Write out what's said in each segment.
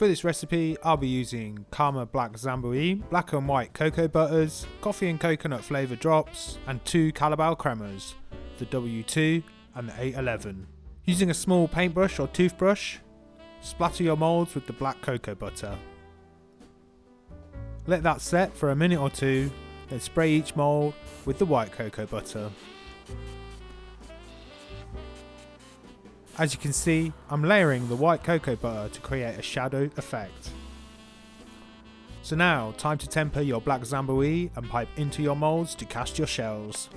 For this recipe, I'll be using Carma Black Zabuye, black and white cocoa butters, coffee and coconut flavour drops, and 2 Callebaut Cremas, the W2 and the 811. Using a small paintbrush or toothbrush, splatter your moulds with the black cocoa butter. Let that set for a minute or two, then spray each mould with the white cocoa butter. As you can see, I'm layering the white cocoa butter to create a shadow effect. So now, time to temper your black Zabuye and pipe into your moulds to cast your shells.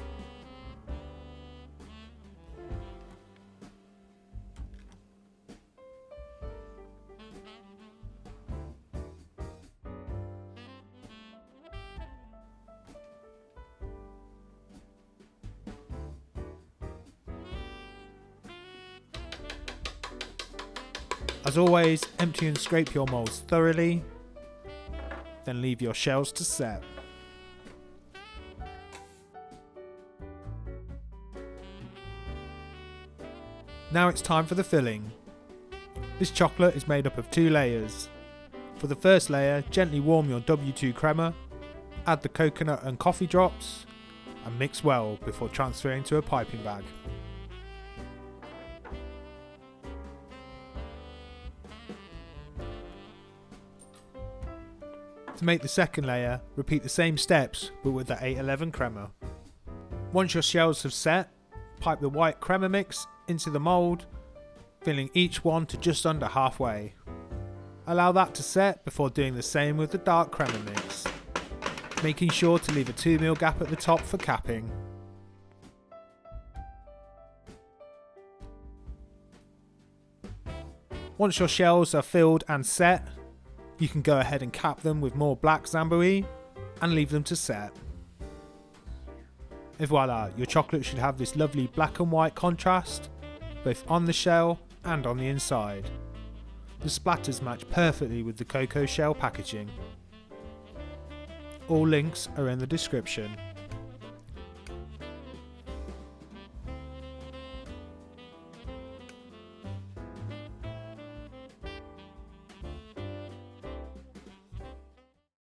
As always, empty and scrape your moulds thoroughly, then leave your shells to set. Now it's time for the filling. This chocolate is made up of 2 layers. For the first layer, gently warm your W2 crema, add the coconut and coffee drops, and mix well before transferring to a piping bag. To make the second layer, repeat the same steps but with the 811 crema. Once your shells have set, pipe the white crema mix into the mould, filling each one to just under halfway. Allow that to set before doing the same with the dark crema mix, making sure to leave a 2mm gap at the top for capping. Once your shells are filled and set, you can go ahead and cap them with more black Zabuye and leave them to set. And voila, your chocolate should have this lovely black and white contrast, both on the shell and on the inside. The splatters match perfectly with the cocoa shell packaging. All links are in the description.